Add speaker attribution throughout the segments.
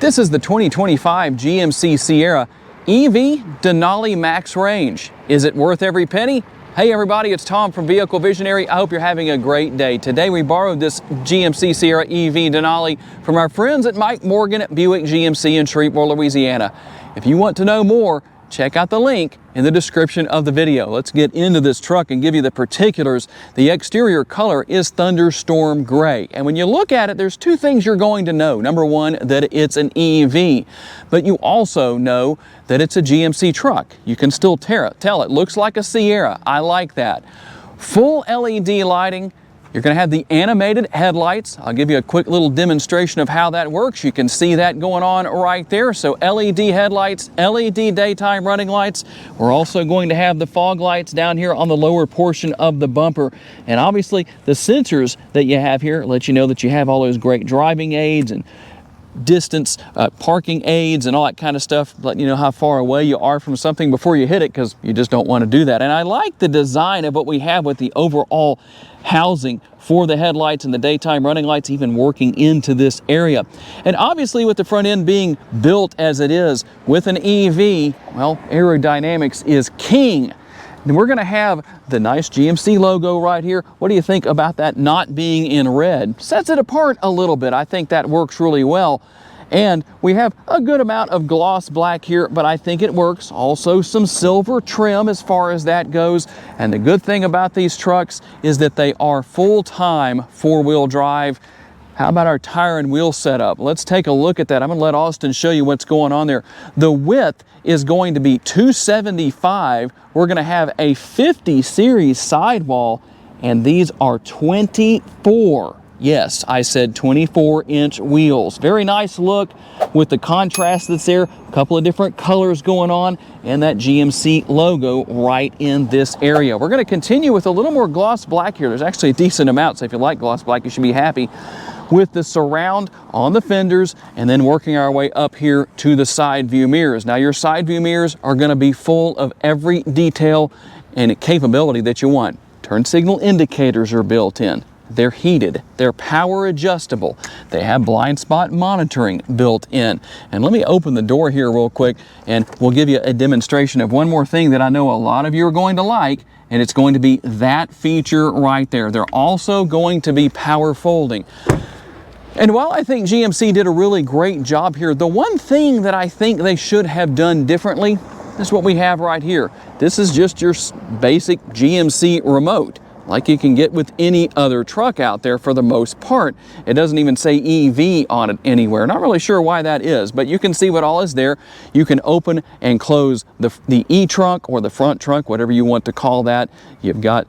Speaker 1: This is the 2025 GMC Sierra EV Denali Max Range. Is it worth every penny? Hey everybody, it's Tom from Vehicle Visionary. I hope you're having a great day. Today we borrowed this GMC Sierra EV Denali from our friends at Mike Morgan at Buick GMC in Shreveport, Louisiana. If you want to know more, check out the link in the description of the video. Let's get into this truck and give you the particulars. The exterior color is Thunderstorm Gray. And when you look at it, there's two things you're going to know. Number one, that it's an EV, but you also know that it's a GMC truck. You can still tell it looks like a Sierra. I like that. Full LED lighting. You're going to have the animated headlights. I'll give you a quick little demonstration of how that works. You can see that going on right there. So LED headlights, LED daytime running lights. We're also going to have the fog lights down here on the lower portion of the bumper. And obviously the sensors that you have here let you know that you have all those great driving aids and distance parking aids and all that kind of stuff, letting you know how far away you are from something before you hit it, because you just don't want to do that. And I like the design of what we have with the overall housing for the headlights and the daytime running lights, even working into this area. And obviously with the front end being built as it is with an EV, well, aerodynamics is king. And we're going to have the nice GMC logo right here. What do you think about that not being in red? Sets it apart a little bit. I think that works really well. And we have a good amount of gloss black here, but I think it works. Also some silver trim as far as that goes. And the good thing about these trucks is that they are full-time four-wheel drive. How about our tire and wheel setup? Let's take a look at that. I'm going to let Austin show you what's going on there. The width is going to be 275. We're going to have a 50 series sidewall, and these are 24. Yes, I said 24-inch wheels. Very nice look with the contrast that's there. A couple of different colors going on, and that GMC logo right in this area. We're going to continue with a little more gloss black here. There's actually a decent amount, so if you like gloss black, you should be happy. With the surround on the fenders, and then working our way up here to the side view mirrors. Now your side view mirrors are going to be full of every detail and capability that you want. Turn signal indicators are built in. They're heated, they're power adjustable, they have blind spot monitoring built in. And let me open the door here real quick, and we'll give you a demonstration of one more thing that I know a lot of you are going to like, and it's going to be that feature right there. They're also going to be power folding. And while I think GMC did a really great job here, the one thing that I think they should have done differently is what we have right here. This is just your basic GMC remote, like you can get with any other truck out there for the most part. It doesn't even say EV on it anywhere. Not really sure why that is, but you can see what all is there. You can open and close the E-trunk or the front trunk, whatever you want to call that. You've got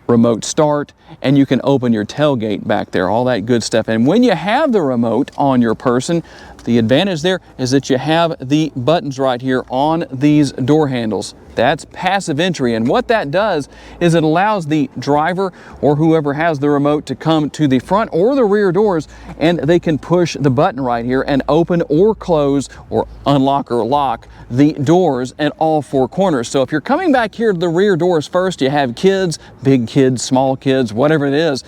Speaker 1: remote start, and you can open your tailgate back there, all that good stuff. And when you have the remote on your person, the advantage there is that you have the buttons right here on these door handles. That's passive entry, and what that does is it allows the driver or whoever has the remote to come to the front or the rear doors, and they can push the button right here and open or close or unlock or lock the doors at all four corners. So if you're coming back here to the rear doors first, you have kids, big kids, small kids, whatever it is,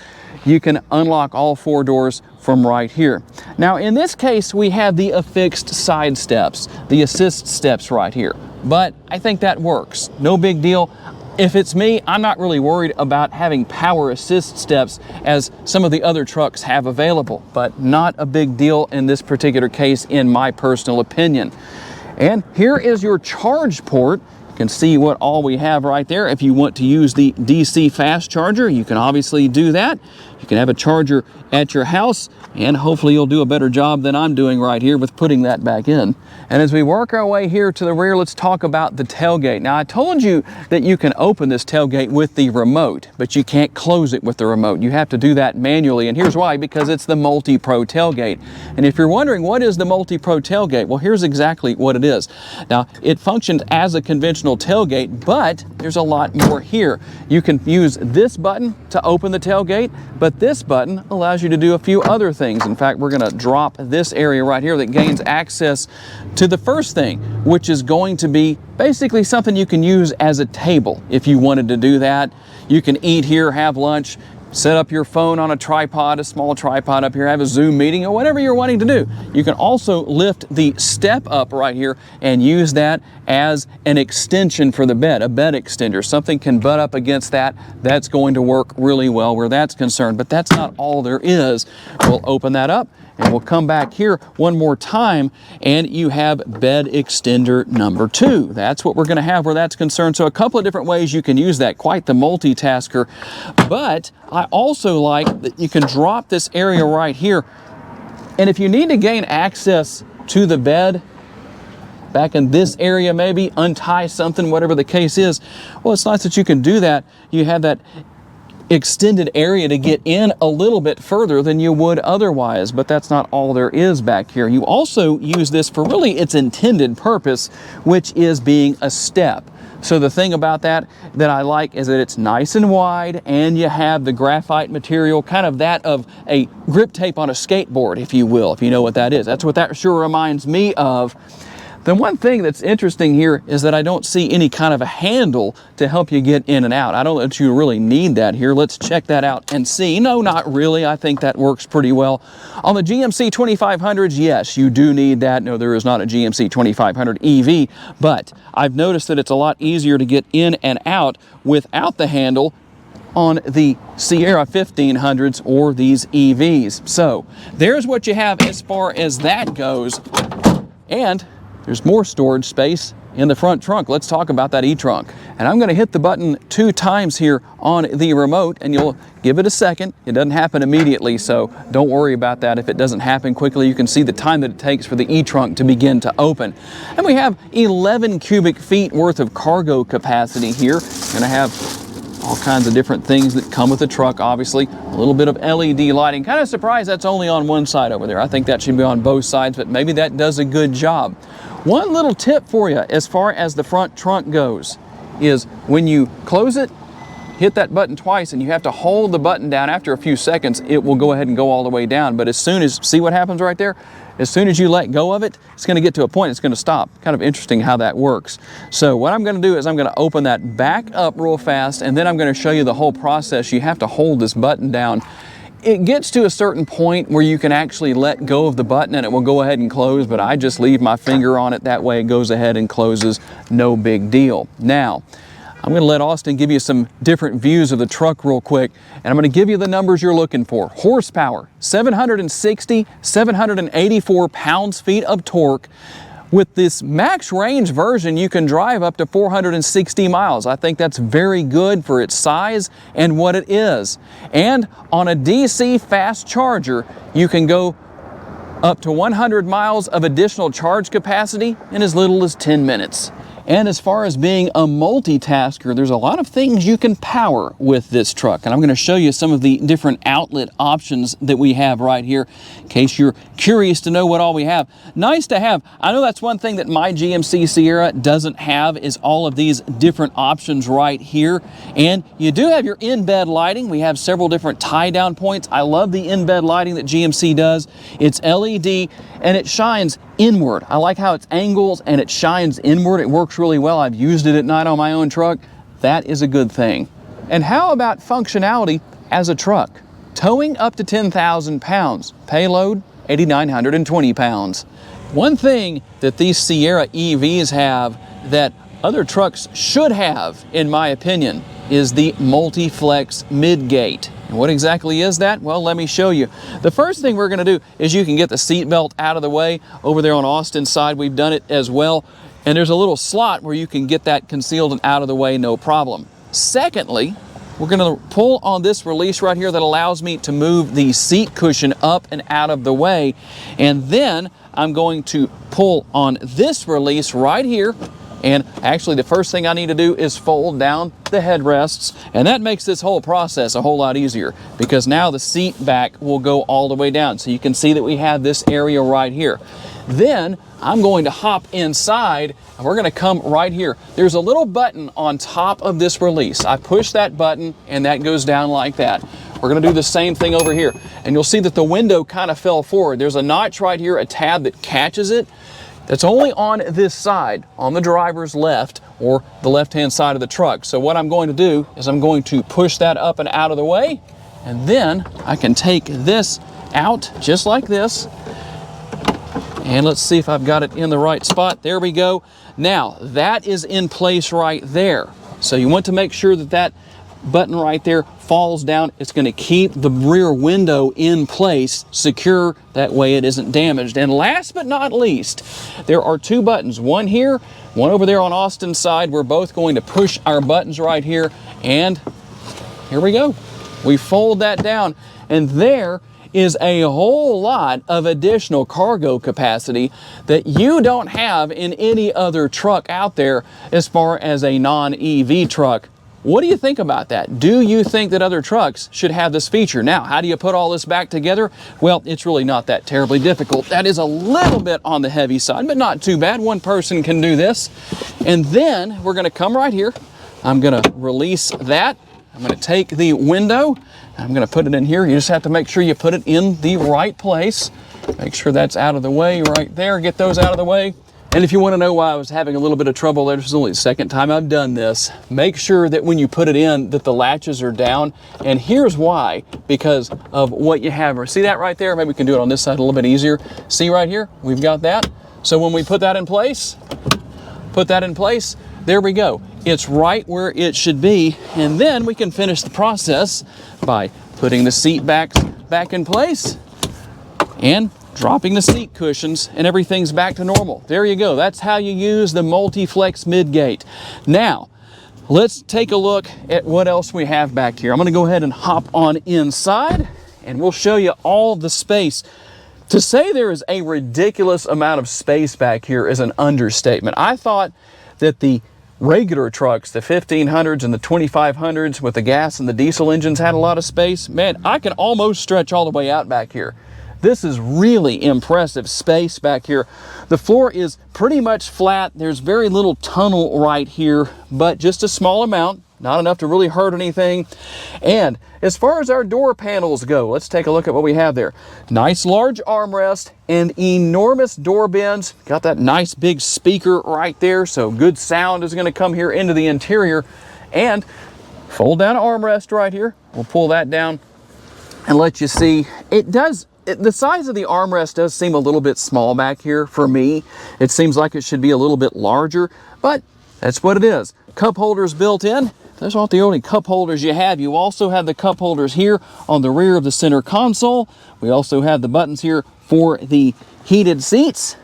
Speaker 1: you can unlock all four doors from right here. Now in this case, we have the affixed side steps, the assist steps right here. But I think that works. No big deal. If it's me, I'm not really worried about having power assist steps as some of the other trucks have available, but not a big deal in this particular case, in my personal opinion. And here is your charge port. You can see what all we have right there. If you want to use the DC fast charger, you can obviously do that. You can have a charger at your house, and hopefully you'll do a better job than I'm doing right here with putting that back in. And as we work our way here to the rear, let's talk about the tailgate. Now I told you that you can open this tailgate with the remote, but you can't close it with the remote. You have to do that manually, and here's why: because it's the MultiPro tailgate. And if you're wondering what is the MultiPro tailgate, well, here's exactly what it is. Now it functions as a conventional tailgate, but there's a lot more here. You can use this button to open the tailgate, but this button allows you to do a few other things. In fact, we're going to drop this area right here that gains access to the first thing, which is going to be basically something you can use as a table if you wanted to do that. You can eat here, have lunch, set up your phone on a tripod, a small tripod up here, have a Zoom meeting or whatever you're wanting to do. You can also lift the step up right here and use that as an extension for the bed, a bed extender. Something can butt up against that. That's going to work really well where that's concerned, but that's not all there is. We'll open that up and we'll come back here one more time, and you have bed extender number 2. That's what we're going to have where that's concerned. So a couple of different ways you can use that, quite the multitasker. But I also like that you can drop this area right here, and if you need to gain access to the bed, back in this area maybe, untie something, whatever the case is, well, it's nice that you can do that. You have that extended area to get in a little bit further than you would otherwise, but that's not all there is back here. You also use this for really its intended purpose, which is being a step. So the thing about that I like is that it's nice and wide, and you have the graphite material, kind of that of a grip tape on a skateboard, if you will, if you know what that is. That's what that sure reminds me of. The one thing that's interesting here is that I don't see any kind of a handle to help you get in and out. I don't know that you really need that here. Let's check that out and see. No, not really. I think that works pretty well. On the GMC 2500s, yes, you do need that. No, there is not a GMC 2500 EV, but I've noticed that it's a lot easier to get in and out without the handle on the Sierra 1500s or these EVs. So there's what you have as far as that goes. And there's more storage space in the front trunk. Let's talk about that e-trunk. And I'm going to hit the button 2 times here on the remote, and you'll give it a second. It doesn't happen immediately, so don't worry about that. If it doesn't happen quickly, you can see the time that it takes for the e-trunk to begin to open. And we have 11 cubic feet worth of cargo capacity here. Going to have all kinds of different things that come with the truck, obviously. A little bit of LED lighting. Kind of surprised that's only on one side over there. I think that should be on both sides, but maybe that does a good job. One little tip for you as far as the front trunk goes is when you close it, hit that button twice, and you have to hold the button down. After a few seconds, it will go ahead and go all the way down. But as soon as, see what happens right there? As soon as you let go of it, it's going to get to a point, it's going to stop. Kind of interesting how that works. So what I'm going to do is I'm going to open that back up real fast, and then I'm going to show you the whole process. You have to hold this button down. It gets to a certain point where you can actually let go of the button and it will go ahead and close, but I just leave my finger on it. That way it goes ahead and closes, no big deal. Now, I'm going to let Austin give you some different views of the truck real quick, and I'm going to give you the numbers you're looking for. Horsepower, 760, 784 pounds-feet of torque. With this max range version, you can drive up to 460 miles. I think that's very good for its size and what it is. And on a DC fast charger, you can go up to 100 miles of additional charge capacity in as little as 10 minutes. And as far as being a multitasker, there's a lot of things you can power with this truck. And I'm going to show you some of the different outlet options that we have right here, in case you're curious to know what all we have. Nice to have. I know that's one thing that my GMC Sierra doesn't have, is all of these different options right here. And you do have your in-bed lighting. We have several different tie-down points. I love the in-bed lighting that GMC does. It's LED and it shines inward. I like how it's angles and it shines inward. It works really well. I've used it at night on my own truck. That is a good thing. And how about functionality as a truck? Towing up to 10,000 pounds. Payload, 8,920 pounds. One thing that these Sierra EVs have that other trucks should have, in my opinion, is the MultiPro MidGate. And what exactly is that? Well, let me show you. The first thing we're going to do is you can get the seat belt out of the way. Over there on Austin's side, we've done it as well. And there's a little slot where you can get that concealed and out of the way, no problem. Secondly, we're going to pull on this release right here that allows me to move the seat cushion up and out of the way. And then I'm going to pull on this release right here. And actually the first thing I need to do is fold down the headrests, and that makes this whole process a whole lot easier because now the seat back will go all the way down. So you can see that we have this area right here. Then I'm going to hop inside and we're going to come right here. There's a little button on top of this release. I push that button and that goes down like that. We're going to do the same thing over here, and you'll see that the window kind of fell forward. There's a notch right here, a tab that catches it. That's only on this side, on the driver's left or the left-hand side of the truck. So what I'm going to do is I'm going to push that up and out of the way, And then I can take this out just like this. And let's see if I've got it in the right spot. There we go. Now, that is in place right there. So you want to make sure that that button right there falls down. It's going to keep the rear window in place, secure, that way it isn't damaged. And last but not least, there are two buttons, one here, one over there on Austin's side. We're both going to push our buttons right here, and here we go. We fold that down, and there is a whole lot of additional cargo capacity that you don't have in any other truck out there as far as a non-EV truck. What do you think about that? Do you think that other trucks should have this feature? Now, how do you put all this back together? Well, it's really not that terribly difficult. That is a little bit on the heavy side, but not too bad. One person can do this. And then we're gonna come right here. I'm gonna release that. I'm gonna take the window. I'm gonna put it in here. You just have to make sure you put it in the right place. Make sure that's out of the way right there. Get those out of the way. And if you want to know why I was having a little bit of trouble, this is only the second time I've done this. Make sure that when you put it in that the latches are down. And here's why, because of what you have. See that right there? Maybe we can do it on this side a little bit easier. See right here? We've got that. So when we put that in place, there we go. It's right where it should be. And then we can finish the process by putting the seat back in place and dropping the seat cushions, and everything's back to normal. There you go. That's how you use the MultiFlex MidGate. Now, let's take a look at what else we have back here. I'm going to go ahead and hop on inside, and we'll show you all the space. To say there is a ridiculous amount of space back here is an understatement. I thought that the regular trucks, the 1500s and the 2500s with the gas and the diesel engines had a lot of space. Man, I can almost stretch all the way out back here. This is really impressive space back here. The floor is pretty much flat. There's very little tunnel right here, but just a small amount, not enough to really hurt anything. And as far as our door panels go, let's take a look at what we have there. Nice large armrest and enormous door bins. Got that nice big speaker right there, so good sound is gonna come here into the interior. And fold down armrest right here. We'll pull that down and let you see. The size of the armrest does seem a little bit small back here for me. It seems like it should be a little bit larger, but that's what it is. Cup holders built in. Those aren't the only cup holders you have. You also have the cup holders here on the rear of the center console. We also have the buttons here for the heated seats.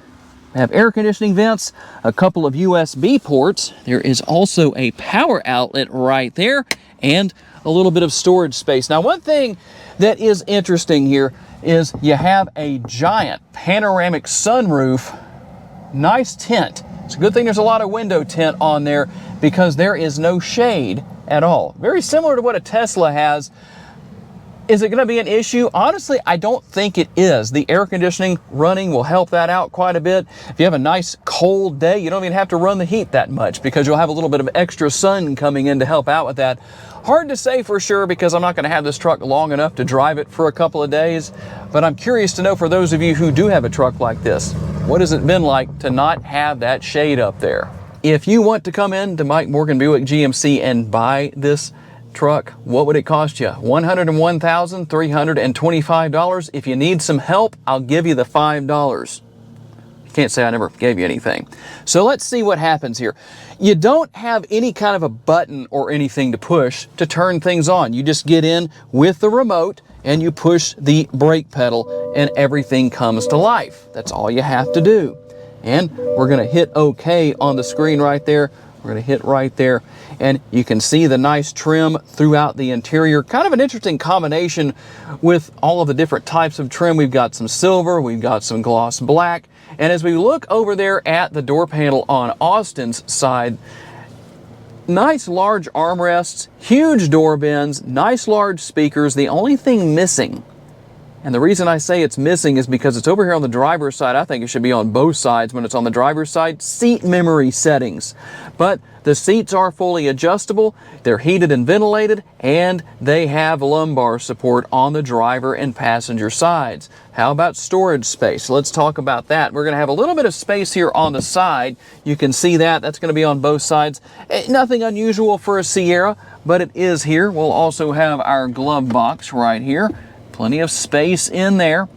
Speaker 1: We have air conditioning vents, a couple of USB ports. There is also a power outlet right there and a little bit of storage space. Now, one thing that is interesting here is you have a giant panoramic sunroof, nice tint. It's a good thing there's a lot of window tint on there because there is no shade at all. Very similar to what a Tesla has. Is it going to be an issue? Honestly, I don't think it is. The air conditioning running will help that out quite a bit. If you have a nice cold day, you don't even have to run the heat that much because you'll have a little bit of extra sun coming in to help out with that. Hard to say for sure because I'm not going to have this truck long enough to drive it for a couple of days, but I'm curious to know for those of you who do have a truck like this, what has it been like to not have that shade up there? If you want to come in to Mike Morgan Buick GMC and buy this truck, what would it cost you? $101,325. If you need some help, I'll give you the $5. You can't say I never gave you anything. So let's see what happens here. You don't have any kind of a button or anything to push to turn things on. You just get in with the remote and you push the brake pedal and everything comes to life. That's all you have to do. And we're gonna hit OK on the screen right there. We're gonna hit right there and you can see the nice trim throughout the interior. Kind of an interesting combination with all of the different types of trim. We've got some silver, we've got some gloss black. And as we look over there at the door panel on Austin's side, nice large armrests, huge door bins, nice large speakers. The only thing missing, and the reason I say it's missing is because it's over here on the driver's side. I think it should be on both sides when it's on the driver's side. Seat memory settings. But the seats are fully adjustable, they're heated and ventilated, and they have lumbar support on the driver and passenger sides. How about storage space? Let's talk about that. We're going to have a little bit of space here on the side. You can see that. That's going to be on both sides. Nothing unusual for a Sierra, but it is here. We'll also have our glove box right here. Plenty of space in there.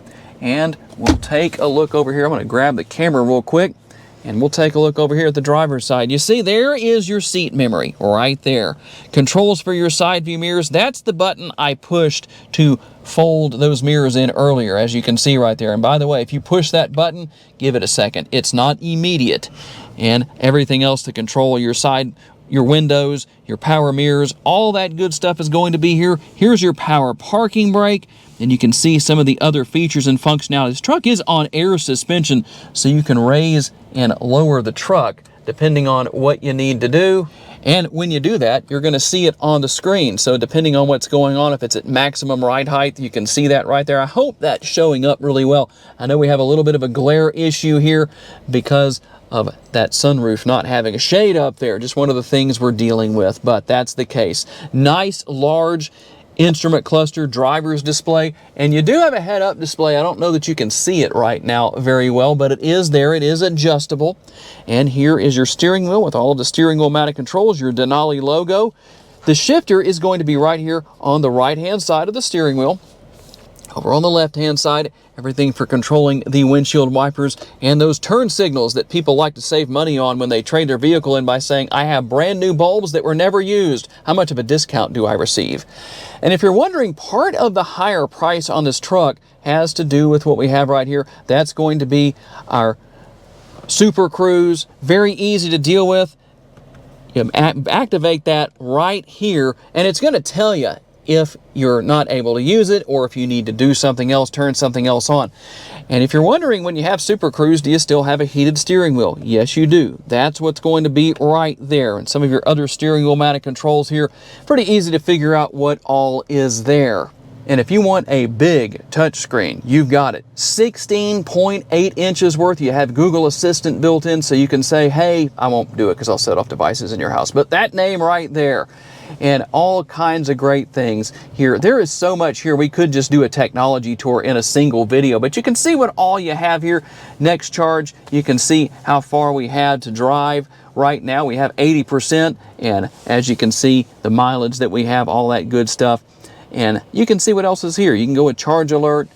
Speaker 1: And we'll take a look over here. I'm going to grab the camera real quick, and we'll take a look over here at the driver's side. You see, there is your seat memory right there. Controls for your side view mirrors. That's the button I pushed to fold those mirrors in earlier, as you can see right there. And by the way, if you push that button, give it a second. It's not immediate. And everything else to control your side, your windows, your power mirrors, all that good stuff is going to be here. Here's your power parking brake. And you can see some of the other features and functionality. This truck is on air suspension, so you can raise and lower the truck depending on what you need to do. And when you do that, you're going to see it on the screen. So depending on what's going on, if it's at maximum ride height, you can see that right there. I hope that's showing up really well. I know we have a little bit of a glare issue here because of that sunroof not having a shade up there. Just one of the things we're dealing with, but that's the case. Nice, large instrument cluster, driver's display, and you do have a head-up display. I don't know that you can see it right now very well, but it is there. It is adjustable. And here is your steering wheel with all of the steering wheel mounted controls, your Denali logo. The shifter is going to be right here on the right-hand side of the steering wheel. Over on the left-hand side, everything for controlling the windshield wipers and those turn signals that people like to save money on when they trade their vehicle in by saying, I have brand new bulbs that were never used. How much of a discount do I receive? And if you're wondering, part of the higher price on this truck has to do with what we have right here. That's going to be our Super Cruise. Very easy to deal with. You activate that right here, and it's going to tell you if you're not able to use it or if you need to do something else, turn something else on. And if you're wondering, when you have Super Cruise, do you still have a heated steering wheel? Yes, you do. That's what's going to be right there. And some of your other steering wheel mounted controls here, pretty easy to figure out what all is there. And if you want a big touchscreen, you've got it. 16.8 inches worth. You have Google Assistant built in, so you can say, hey, I won't do it because I'll set off devices in your house, but that name right there. And all kinds of great things here. There is so much here. We could just do a technology tour in a single video, but you can see what all you have here. Next charge, you can see how far we had to drive. Right now we have 80%, and as you can see, the mileage that we have, all that good stuff. And you can see what else is here. You can go with charge alert,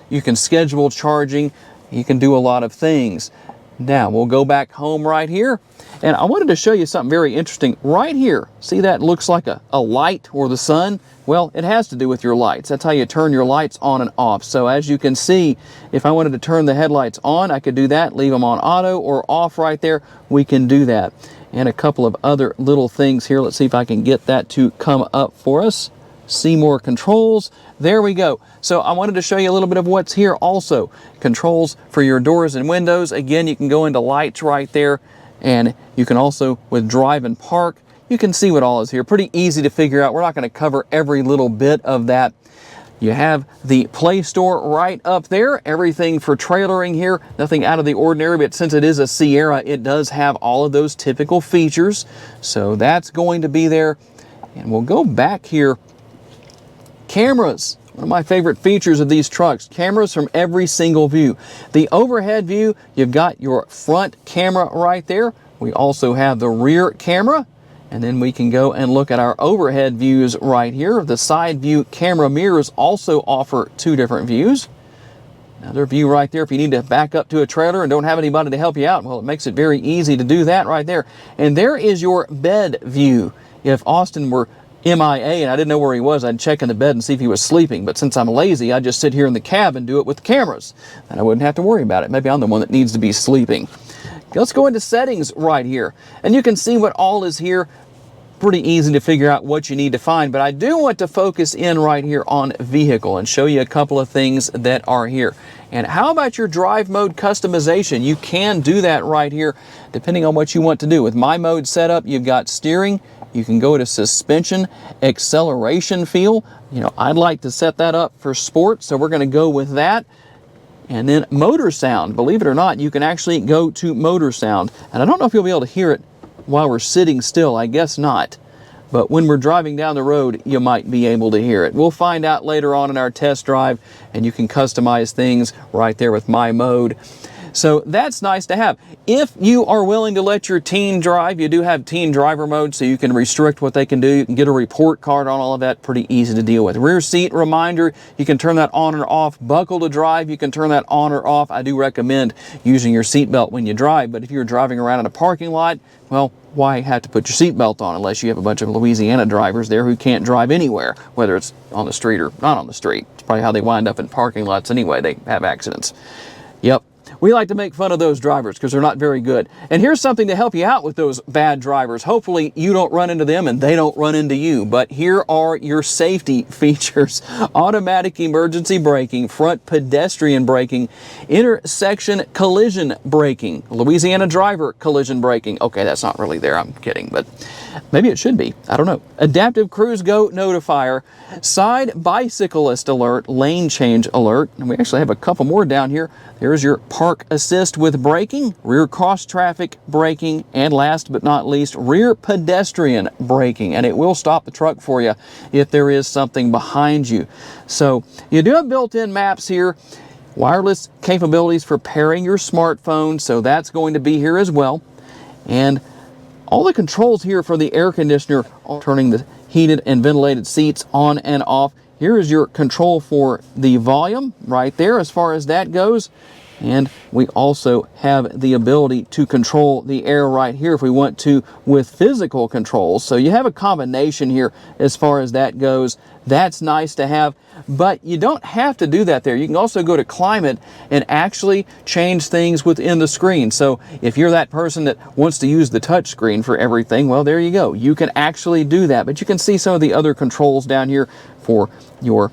Speaker 1: you can schedule charging, you can do a lot of things. Now we'll go back home right here, and I wanted to show you something very interesting right here. See, that looks like a light or the sun? Well, it has to do with your lights. That's how you turn your lights on and off. So as you can see, if I wanted to turn the headlights on, I could do that, leave them on auto or off right there. We can do that. And a couple of other little things here. Let's see if I can get that to come up for us. See more controls. There we go. So I wanted to show you a little bit of what's here also. Controls for your doors and windows. Again, you can go into lights right there, and you can also, with drive and park, you can see what all is here. Pretty easy to figure out. We're not going to cover every little bit of that. You have the Play Store right up there. Everything for trailering here. Nothing out of the ordinary, but since it is a Sierra, it does have all of those typical features. So that's going to be there. And we'll go back here. Cameras, one of my favorite features of these trucks, cameras from every single view. The overhead view, you've got your front camera right there. We also have the rear camera, and then we can go and look at our overhead views right here. The side view camera mirrors also offer two different views. Another view right there if you need to back up to a trailer and don't have anybody to help you out. Well, it makes it very easy to do that right there. And there is your bed view. If Austin were MIA and I didn't know where he was, I'd check in the bed and see if he was sleeping. But since I'm lazy, I just sit here in the cab and do it with the cameras. And I wouldn't have to worry about it. Maybe I'm the one that needs to be sleeping. Let's go into settings right here. And you can see what all is here. Pretty easy to figure out what you need to find. But I do want to focus in right here on vehicle and show you a couple of things that are here. And how about your drive mode customization? You can do that right here depending on what you want to do. With my mode set up, you've got steering. You can go to suspension, acceleration feel. You know, I'd like to set that up for sport, so we're going to go with that. And then motor sound. Believe it or not, you can actually go to motor sound. And I don't know if you'll be able to hear it while we're sitting still. I guess not. But when we're driving down the road, you might be able to hear it. We'll find out later on in our test drive, and you can customize things right there with my mode. So that's nice to have. If you are willing to let your teen drive, you do have teen driver mode, so you can restrict what they can do. You can get a report card on all of that, pretty easy to deal with. Rear seat reminder, you can turn that on or off. Buckle to drive, you can turn that on or off. I do recommend using your seatbelt when you drive, but if you're driving around in a parking lot, well, why have to put your seatbelt on unless you have a bunch of Louisiana drivers there who can't drive anywhere, whether it's on the street or not on the street. It's probably how they wind up in parking lots anyway. They have accidents. Yep. We like to make fun of those drivers because they're not very good. And here's something to help you out with those bad drivers. Hopefully you don't run into them and they don't run into you. But here are your safety features. Automatic emergency braking, front pedestrian braking, intersection collision braking, Louisiana driver collision braking. Okay, that's not really there, I'm kidding, but maybe it should be. I don't know. Adaptive cruise go notifier, side bicyclist alert, lane change alert. And we actually have a couple more down here. There's your park assist with braking, rear cross traffic braking, and last but not least, rear pedestrian braking. And it will stop the truck for you if there is something behind you. So you do have built-in maps here, wireless capabilities for pairing your smartphone. So that's going to be here as well. And all the controls here for the air conditioner, turning the heated and ventilated seats on and off. Here is your control for the volume right there as far as that goes. And we also have the ability to control the air right here if we want to with physical controls. So you have a combination here as far as that goes. That's nice to have, but you don't have to do that there. You can also go to climate and actually change things within the screen. So if you're that person that wants to use the touch screen for everything, well, there you go. You can actually do that, but you can see some of the other controls down here for your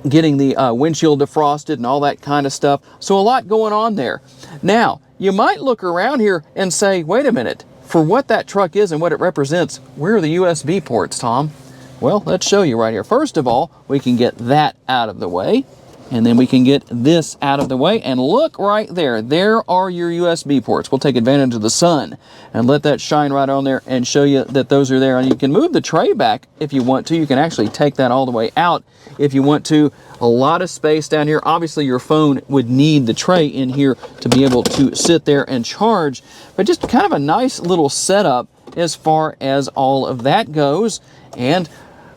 Speaker 1: getting the windshield defrosted and all that kind of stuff. So a lot going on there. Now, you might look around here and say, wait a minute, for what that truck is and what it represents, where are the USB ports, Tom? Well, let's show you right here. First of all, we can get that out of the way, and then we can get this out of the way, and look right there. There are your USB ports. We'll take advantage of the sun and let that shine right on there and show you that those are there. And you can move the tray back if you want to. You can actually take that all the way out if you want to. A lot of space down here. Obviously, your phone would need the tray in here to be able to sit there and charge, but just kind of a nice little setup as far as all of that goes. And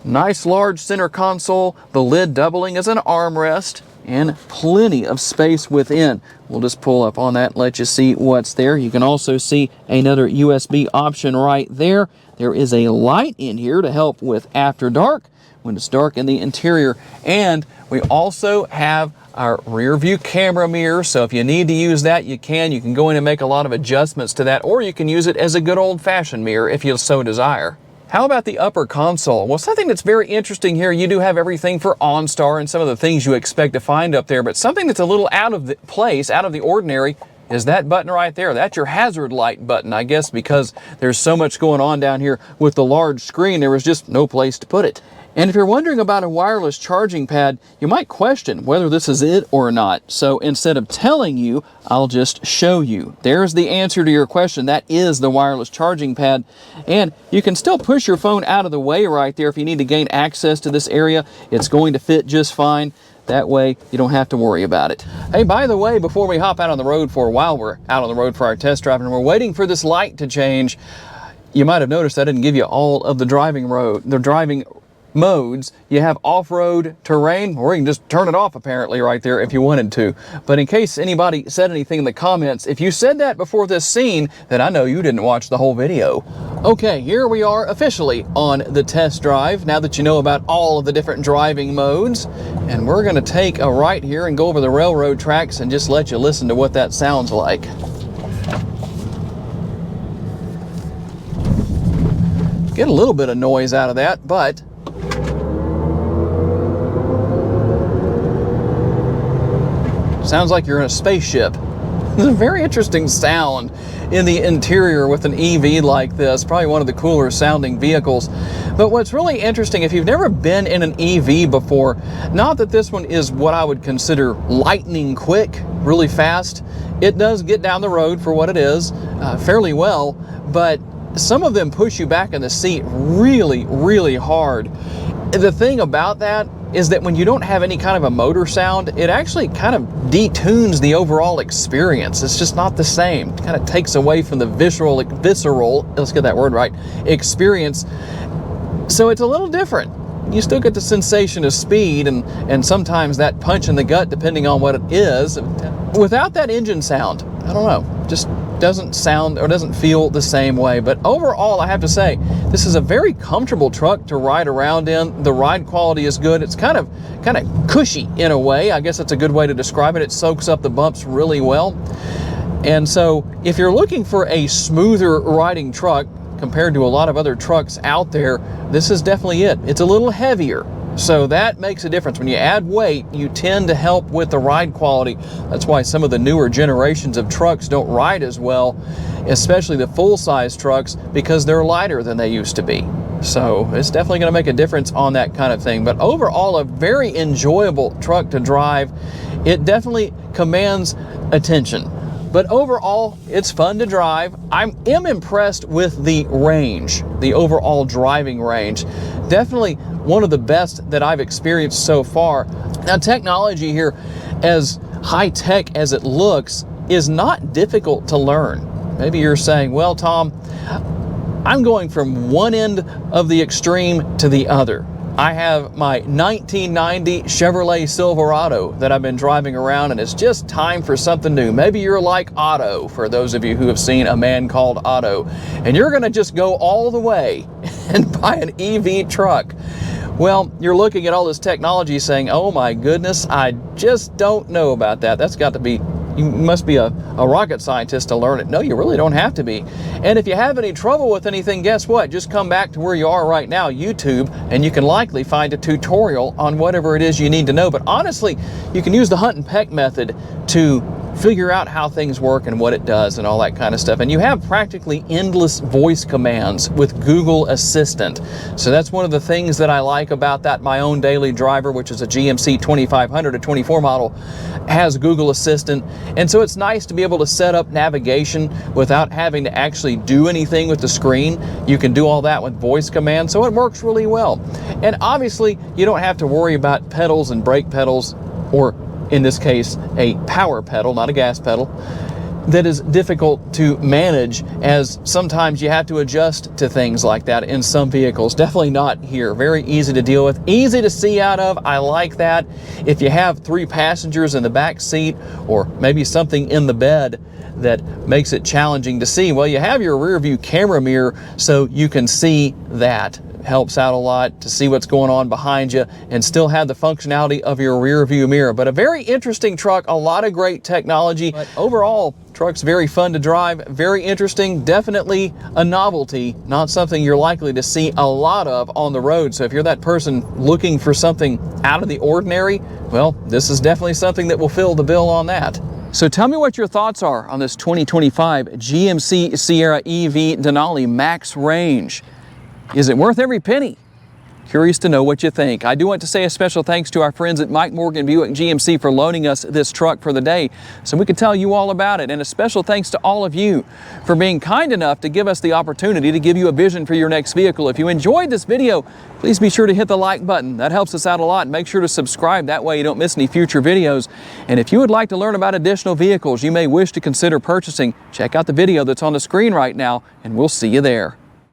Speaker 1: nice large center console, the lid doubling as an armrest, and plenty of space within. We'll just pull up on that and let you see what's there. You can also see another USB option right there. There is a light in here to help with after dark when it's dark in the interior. And we also have our rear view camera mirror. So if you need to use that, you can. You can go in and make a lot of adjustments to that, or you can use it as a good old-fashioned mirror if you so desire. How about the upper console? Well, something that's very interesting here, you do have everything for OnStar and some of the things you expect to find up there, but something that's a little out of the place, out of the ordinary, is that button right there. That's your hazard light button, I guess, because there's so much going on down here with the large screen, there was just no place to put it. And if you're wondering about a wireless charging pad, you might question whether this is it or not. So instead of telling you, I'll just show you. There's the answer to your question. That is the wireless charging pad. And you can still push your phone out of the way right there if you need to gain access to this area. It's going to fit just fine. That way you don't have to worry about it. Hey, by the way, before we hop out on the road for a while, we're out on the road for our test drive and we're waiting for this light to change. You might have noticed I didn't give you all of the driving modes. You have off-road, terrain, or you can just turn it off apparently right there if you wanted to. But in case anybody said anything in the comments, if you said that before this scene, then I know you didn't watch the whole video. Okay, here we are officially on the test drive, now that you know about all of the different driving modes. And we're gonna take a right here and go over the railroad tracks and just let you listen to what that sounds like. Get a little bit of noise out of that, but sounds like you're in a spaceship. It's a very interesting sound in the interior with an EV like this. Probably one of the cooler sounding vehicles. But what's really interesting, if you've never been in an EV before, not that this one is what I would consider lightning quick, really fast. It does get down the road for what it is fairly well, but some of them push you back in the seat really, really hard. The thing about that is that when you don't have any kind of a motor sound, it actually kind of detunes the overall experience. It's just not the same. It kind of takes away from the visceral, let's get that word right, experience. So it's a little different. You still get the sensation of speed and sometimes that punch in the gut, depending on what it is, without that engine sound. I don't know, just doesn't sound or doesn't feel the same way. But overall, I have to say, this is a very comfortable truck to ride around in. The ride quality is good. It's kind of cushy in a way. I guess that's a good way to describe it. It soaks up the bumps really well. And so if you're looking for a smoother riding truck compared to a lot of other trucks out there, this is definitely it. It's a little heavier, so that makes a difference. When you add weight, you tend to help with the ride quality. That's why some of the newer generations of trucks don't ride as well, especially the full-size trucks, because they're lighter than they used to be. So it's definitely going to make a difference on that kind of thing. But overall, a very enjoyable truck to drive. It definitely commands attention. But overall, it's fun to drive. I am impressed with the range, the overall driving range. Definitely one of the best that I've experienced so far. Now, technology here, as high-tech as it looks, is not difficult to learn. Maybe you're saying, well, Tom, I'm going from one end of the extreme to the other. I have my 1990 Chevrolet Silverado that I've been driving around, and it's just time for something new. Maybe you're like Otto, for those of you who have seen A Man Called Otto, and you're gonna just go all the way and buy an EV truck. Well, you're looking at all this technology saying, oh my goodness, I just don't know about that. That's got to be, you must be a rocket scientist to learn it. No, you really don't have to be. And if you have any trouble with anything, guess what? Just come back to where you are right now, YouTube, and you can likely find a tutorial on whatever it is you need to know. But honestly, you can use the hunt and peck method to figure out how things work and what it does and all that kind of stuff. And you have practically endless voice commands with Google Assistant. So that's one of the things that I like about that. My own daily driver, which is a GMC 2500, a 24 model, has Google Assistant. And so it's nice to be able to set up navigation without having to actually do anything with the screen. You can do all that with voice commands, so it works really well. And obviously, you don't have to worry about pedals and brake pedals, or in this case, a power pedal, not a gas pedal, that is difficult to manage, as sometimes you have to adjust to things like that in some vehicles. Definitely not here. Very easy to deal with, easy to see out of. I like that. If you have 3 passengers in the back seat, or maybe something in the bed that makes it challenging to see, well, you have your rear view camera mirror, so you can see that. Helps out a lot to see what's going on behind you and still have the functionality of your rear view mirror. But a very interesting truck, a lot of great technology. But overall, truck's very fun to drive, very interesting, definitely a novelty, not something you're likely to see a lot of on the road. So if you're that person looking for something out of the ordinary, well, this is definitely something that will fill the bill on that. So tell me what your thoughts are on this 2025 GMC Sierra EV Denali Max Range. Is it worth every penny? Curious to know what you think. I do want to say a special thanks to our friends at Mike Morgan Buick GMC for loaning us this truck for the day so we could tell you all about it. And a special thanks to all of you for being kind enough to give us the opportunity to give you a vision for your next vehicle. If you enjoyed this video, please be sure to hit the like button. That helps us out a lot. And make sure to subscribe. That way you don't miss any future videos. And if you would like to learn about additional vehicles you may wish to consider purchasing, check out the video that's on the screen right now, and we'll see you there.